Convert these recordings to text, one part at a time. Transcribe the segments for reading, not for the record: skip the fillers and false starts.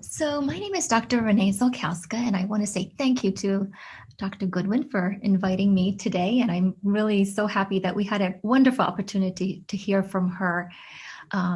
So my name is Dr. Renee Zolkowska, and I want to say thank you to Dr. Goodwin for inviting me today. And I'm really so happy that we had a wonderful opportunity to hear from her.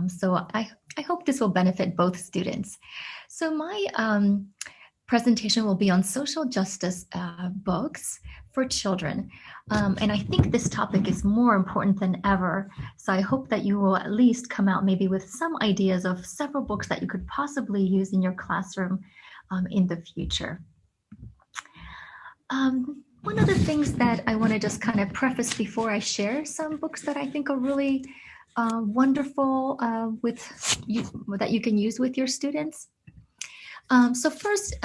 So I hope this will benefit both students. So my presentation will be on social justice books for children. And I think this topic is more important than ever. So I hope that you will at least come out maybe with some ideas of several books that you could possibly use in your classroom in the future. One of the things that I want to just kind of preface before I share some books that I think are really wonderful with you, that you can use with your students. So first,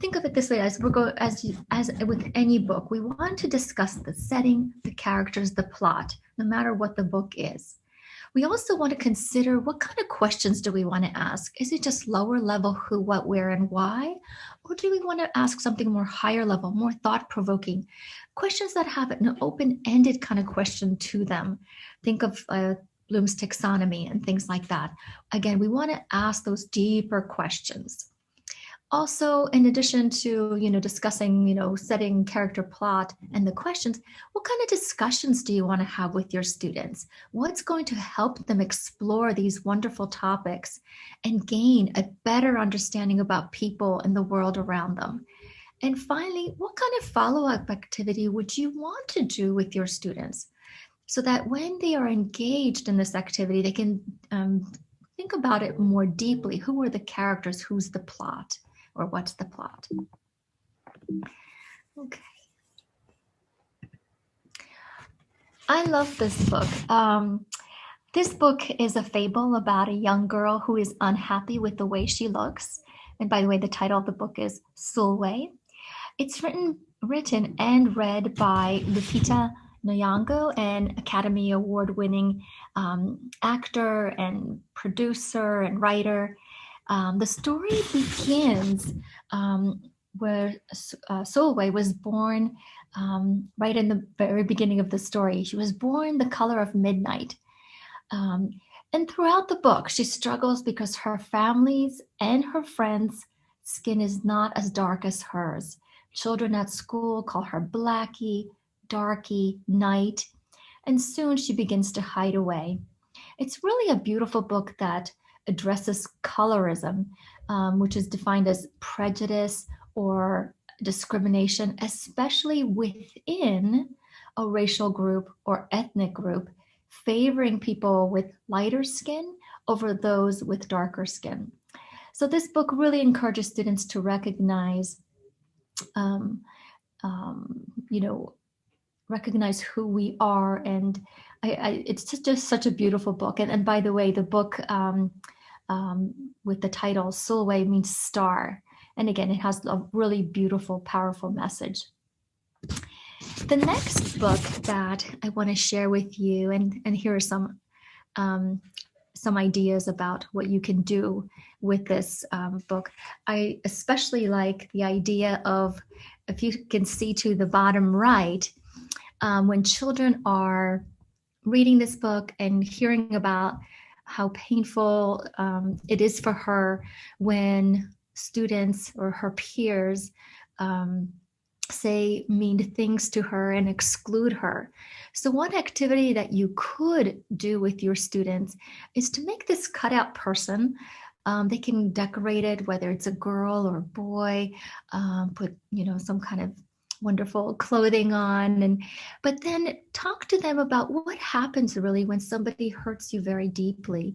think of it this way: as we're go as with any book, we want to discuss the setting, the characters, the plot, no matter what the book is. We also want to consider what kind of questions do we want to ask? Is it just lower level who, what, where, and why? Or do we want to ask something more higher level, more thought provoking? Questions that have an open ended kind of question to them. Think of Bloom's taxonomy and things like that. Again, we want to ask those deeper questions. Also, in addition to discussing setting character plot and the questions, what kind of discussions do you want to have with your students? What's going to help them explore these wonderful topics and gain a better understanding about people and the world around them? And finally, what kind of follow-up activity would you want to do with your students so that when they are engaged in this activity, they can think about it more deeply? Who are the characters? Who's the plot? Or what's the plot? Okay. I love this book. This book is a fable about a young girl who is unhappy with the way she looks. And by the way, the title of the book is Sulwe. It's written and read by Lupita Nyong'o, an Academy Award-winning actor and producer and writer. The story begins where Solway was born right in the very beginning of the story. She was born the color of midnight. And throughout the book, she struggles because her family's and her friends' skin is not as dark as hers. Children at school call her Blackie, Darky, Night, and soon she begins to hide away. It's really a beautiful book that addresses colorism, which is defined as prejudice or discrimination, especially within a racial group or ethnic group, favoring people with lighter skin over those with darker skin. So this book really encourages students to recognize, um, um, you know, recognize who we are. And it's just such a beautiful book. And by the way, the book with the title Sulwe means star. And again, it has a really beautiful, powerful message. The next book that I want to share with you, and here are some ideas about what you can do with this book. I especially like the idea of, if you can see to the bottom right, when children are reading this book and hearing about how painful it is for her when students or her peers say mean things to her and exclude her. So one activity that you could do with your students is to make this cutout person. They can decorate it, whether it's a girl or a boy, put some kind of wonderful clothing on, but then talk to them about what happens really when somebody hurts you very deeply,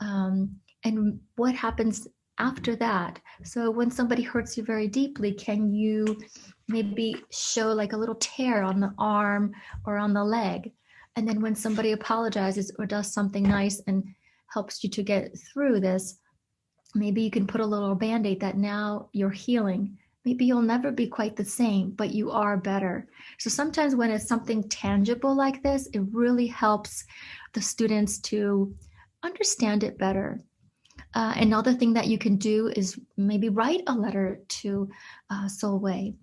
and what happens after that. So when somebody hurts you very deeply, can you maybe show like a little tear on the arm or on the leg? And then when somebody apologizes or does something nice and helps you to get through this, maybe you can put a little band-aid that now you're healing. Maybe you'll never be quite the same, but you are better. So sometimes when it's something tangible like this, it really helps the students to understand it better. Another thing that you can do is maybe write a letter to Solway,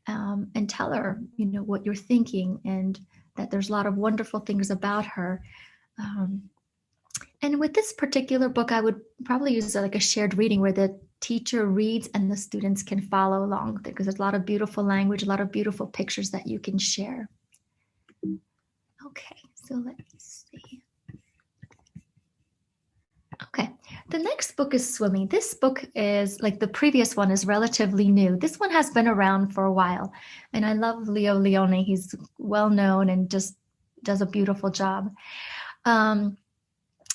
and tell her, what you're thinking and that there's a lot of wonderful things about her. And with this particular book, I would probably use like a shared reading where the teacher reads and the students can follow along because there's a lot of beautiful language, a lot of beautiful pictures that you can share. Okay, so let me see. Okay, the next book is Swimming. This book is like the previous one is relatively new. This one has been around for a while, and I love Leo Leone. He's well known and just does a beautiful job.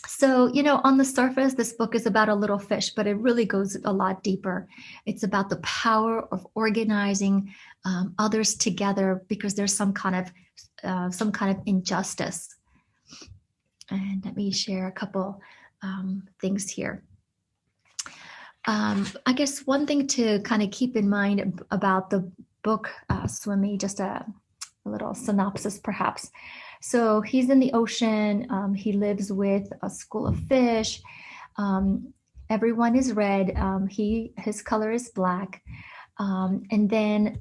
So, on the surface, this book is about a little fish, but it really goes a lot deeper. It's about the power of organizing others together because there's some kind of injustice. And let me share a couple things here. I guess one thing to kind of keep in mind about the book Swimmy, just a little synopsis perhaps. So he's in the ocean. He lives with a school of fish. Everyone is red. His color is black. And then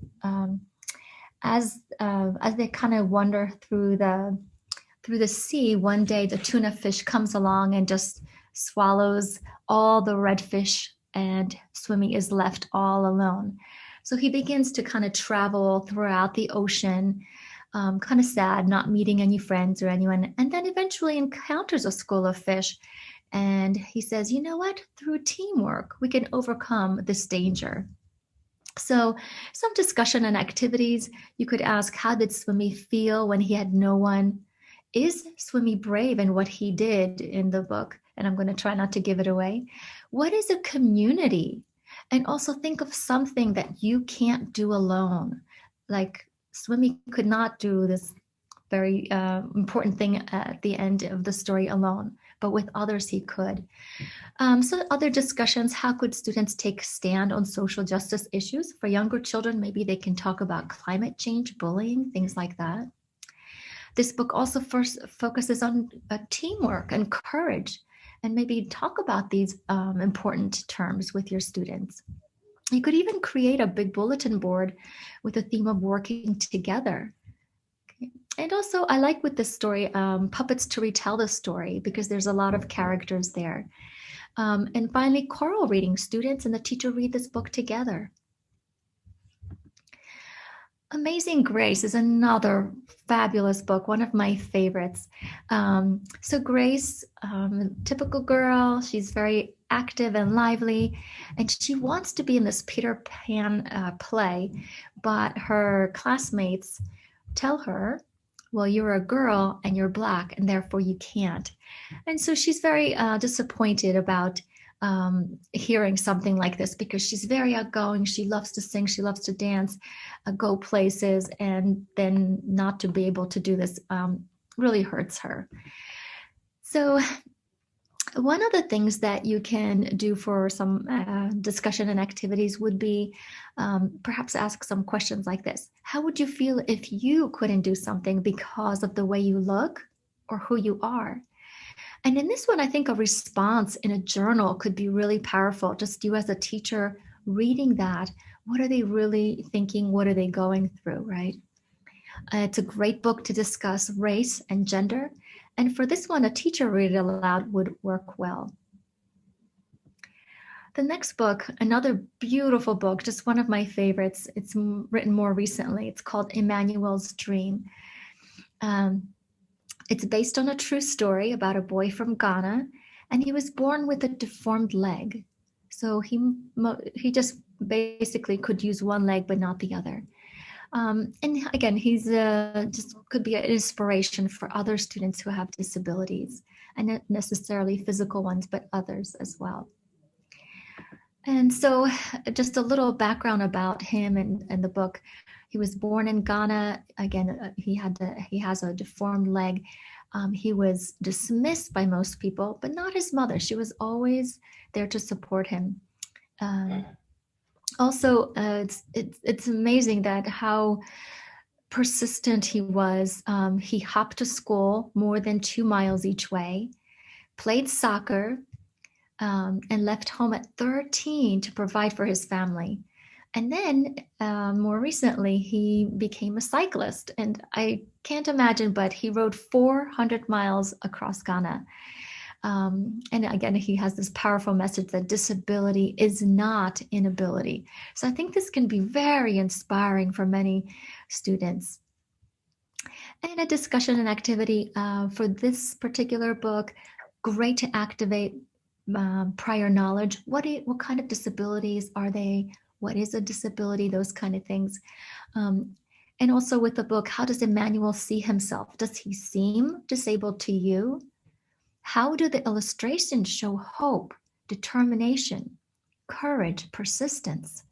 as they kind of wander through the sea, one day the tuna fish comes along and just swallows all the red fish, and Swimmy is left all alone. So he begins to kind of travel throughout the ocean, kind of sad, not meeting any friends or anyone, and then eventually encounters a school of fish. And he says, you know what? Through teamwork, we can overcome this danger. So some discussion and activities. You could ask, how did Swimmy feel when he had no one? Is Swimmy brave in what he did in the book? And I'm going to try not to give it away. What is a community? And also think of something that you can't do alone. Like Swimmy could not do this very important thing at the end of the story alone, but with others he could. So other discussions, how could students take stand on social justice issues? For younger children, maybe they can talk about climate change, bullying, things like that. This book also first focuses on teamwork and courage, and maybe talk about these important terms with your students. You could even create a big bulletin board with a theme of working together. Okay. And also, I like with this story, puppets to retell the story because there's a lot of characters there. And finally, choral reading. Students and the teacher read this book together. Amazing Grace is another fabulous book, one of my favorites. So Grace, typical girl, she's very active and lively, and she wants to be in this Peter Pan play, but her classmates tell her, well, you're a girl and you're Black, and therefore you can't. And so she's very disappointed about hearing something like this because she's very outgoing. She loves to sing, she loves to dance, go places, and then not to be able to do this really hurts her. So one of the things that you can do for some discussion and activities would be perhaps ask some questions like this. How would you feel if you couldn't do something because of the way you look or who you are? And in this one, I think a response in a journal could be really powerful. Just you as a teacher reading that. What are they really thinking? What are they going through, right? It's a great book to discuss race and gender. And for this one, a teacher read it aloud would work well. The next book, another beautiful book, just one of my favorites. It's written more recently. It's called Emmanuel's Dream. It's based on a true story about a boy from Ghana, and he was born with a deformed leg. So he just basically could use one leg, but not the other. And again, he's just could be an inspiration for other students who have disabilities, and not necessarily physical ones, but others as well. And so just a little background about him and the book. He was born in Ghana. Again, he has a deformed leg. He was dismissed by most people, but not his mother. She was always there to support him. Also, it's amazing that how persistent he was. He hopped to school more than 2 miles each way, played soccer, and left home at 13 to provide for his family. And then more recently, he became a cyclist. And I can't imagine, but he rode 400 miles across Ghana. And again, he has this powerful message that disability is not inability. So I think this can be very inspiring for many students. And a discussion and activity for this particular book, great to activate prior knowledge. What kind of disabilities are they? What is a disability? Those kind of things. Um, and also with the book, how does Emmanuel see himself? Does he seem disabled to you? How do the illustrations show hope, determination, courage, persistence?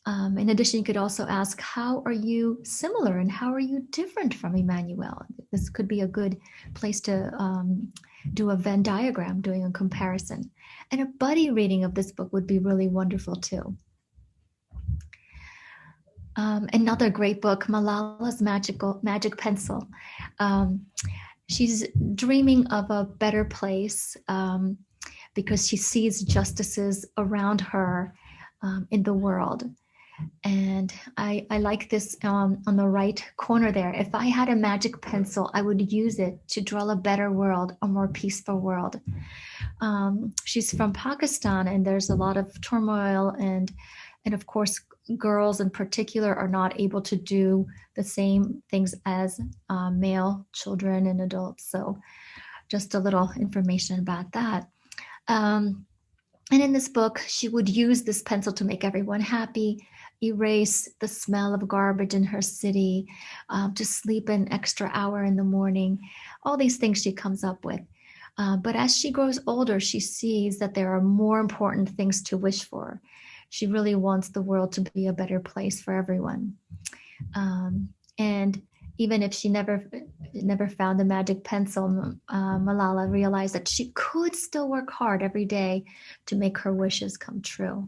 In addition, you could also ask, how are you similar and how are you different from Emmanuel? This could be a good place to do a Venn diagram, doing a comparison. And a buddy reading of this book would be really wonderful too. Another great book, Malala's Magic Pencil. She's dreaming of a better place because she sees justices around her in the world. And I like this on the right corner there. If I had a magic pencil, I would use it to draw a better world, a more peaceful world. She's from Pakistan, and there's a lot of turmoil, and of course, girls in particular are not able to do the same things as male children and adults. So, just a little information about that. And in this book, she would use this pencil to make everyone happy, erase the smell of garbage in her city, to sleep an extra hour in the morning, all these things she comes up with. But as she grows older, she sees that there are more important things to wish for. She really wants the world to be a better place for everyone. And even if she never found the magic pencil, Malala realized that she could still work hard every day to make her wishes come true.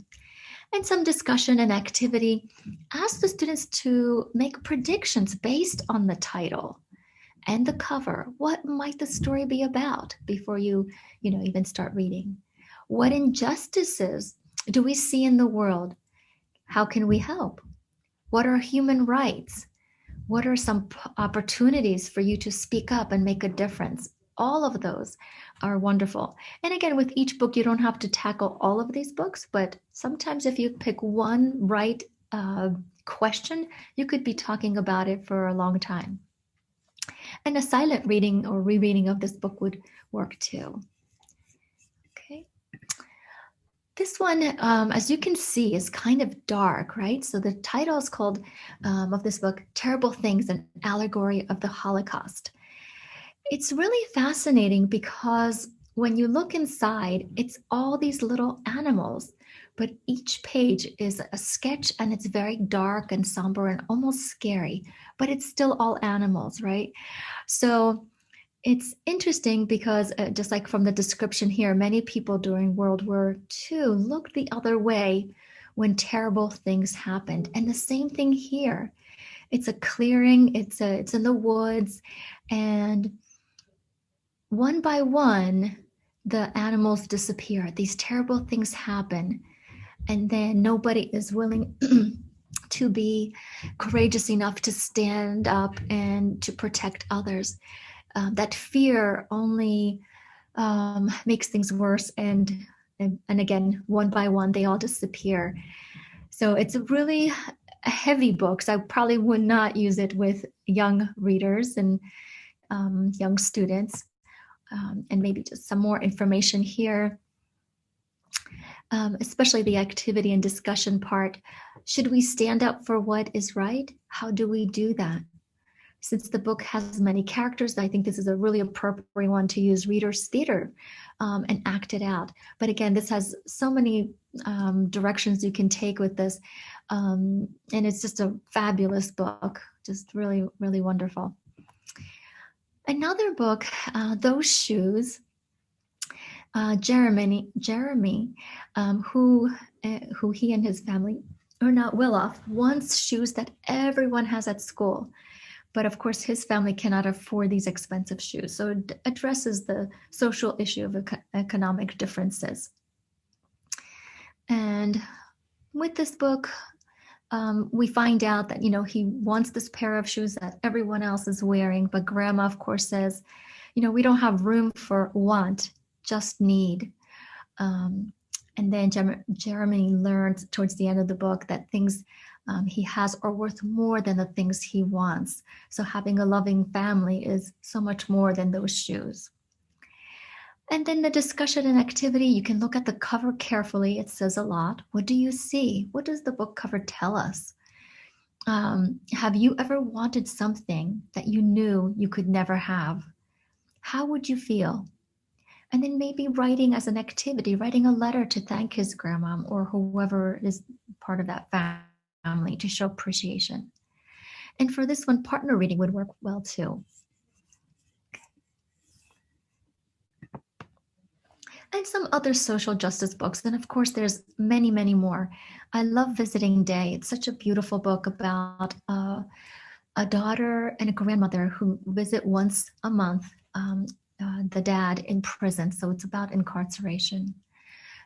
And some discussion and activity. Ask the students to make predictions based on the title and the cover. What might the story be about before you even start reading? What injustices do we see in the world? How can we help? What are human rights? What are some opportunities for you to speak up and make a difference? All of those are wonderful. And again, with each book, you don't have to tackle all of these books, but sometimes if you pick one right question, you could be talking about it for a long time. And a silent reading or rereading of this book would work too. Okay. This one, as you can see, is kind of dark, right? So the title is called, of this book, Terrible Things, an Allegory of the Holocaust. It's really fascinating because when you look inside, it's all these little animals, but each page is a sketch and it's very dark and somber and almost scary, but it's still all animals, right? So it's interesting because just like from the description here, many people during World War II looked the other way when terrible things happened. And the same thing here. It's a clearing, it's in the woods, and one by one, the animals disappear. These terrible things happen, and then nobody is willing to be courageous enough to stand up and to protect others. That fear only makes things worse, and again, one by one, they all disappear. So it's a really heavy book. So I probably would not use it with young readers and young students. And maybe just some more information here, especially the activity and discussion part. Should we stand up for what is right? How do we do that? Since the book has many characters, I think this is a really appropriate one to use reader's theater and act it out. But again, this has so many directions you can take with this. And it's just a fabulous book, just really, really wonderful. Another book, Those Shoes, Jeremy, who he and his family are not well off, wants shoes that everyone has at school. But of course, his family cannot afford these expensive shoes. So it addresses the social issue of economic differences. And with this book, we find out that, he wants this pair of shoes that everyone else is wearing. But grandma, of course, says, We don't have room for want, just need. Um, and then Jeremy learns towards the end of the book that things he has are worth more than the things he wants. So having a loving family is so much more than those shoes. And then the discussion and activity, you can look at the cover carefully. It says a lot. What do you see? What does the book cover tell us? Have you ever wanted something that you knew you could never have? How would you feel? And then maybe writing as an activity, writing a letter to thank his grandma or whoever is part of that family to show appreciation. And for this one, partner reading would work well too. And some other social justice books. And of course, there's many, many more. I love Visiting Day. It's such a beautiful book about a daughter and a grandmother who visit once a month the dad in prison. So it's about incarceration.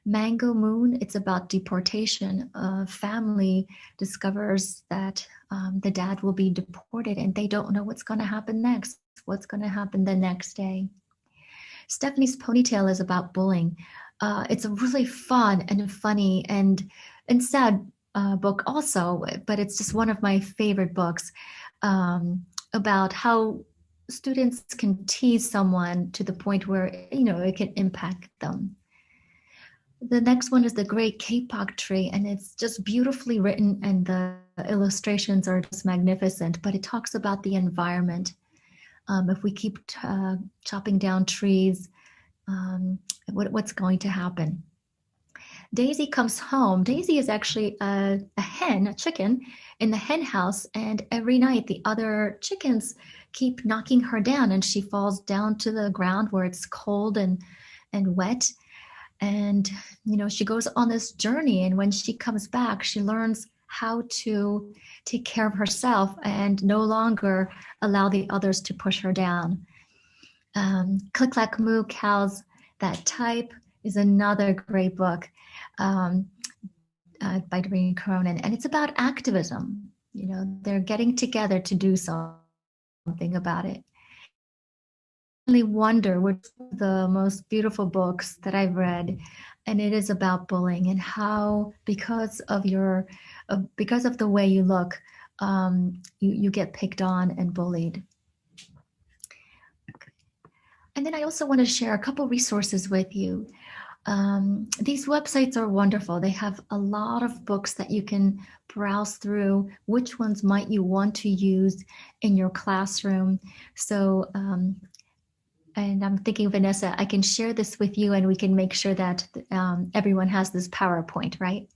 Mango Moon, it's about deportation. A family discovers that the dad will be deported and they don't know what's going to happen next, what's going to happen the next day. Stephanie's Ponytail is about bullying. It's a really fun and funny and sad book also, but it's just one of my favorite books about how students can tease someone to the point where it can impact them. The next one is The Great Kapok Tree, and it's just beautifully written, and the illustrations are just magnificent. But it talks about the environment. If we keep chopping down trees, what's going to happen? Daisy comes home. Daisy is actually a hen, a chicken, in the hen house, and every night the other chickens keep knocking her down, and she falls down to the ground where it's cold and wet. And she goes on this journey, and when she comes back, she learns how to take care of herself and no longer allow the others to push her down. Click Clack Moo, Cows That Type is another great book by Doreen Cronin, and it's about activism. They're getting together to do something about it. I really wonder which of the most beautiful books that I've read, and it is about bullying and how because of the way you look, you get picked on and bullied. And then I also want to share a couple resources with you. These websites are wonderful. They have a lot of books that you can browse through. Which ones might you want to use in your classroom? So, and I'm thinking, Vanessa, I can share this with you and we can make sure that everyone has this PowerPoint, right?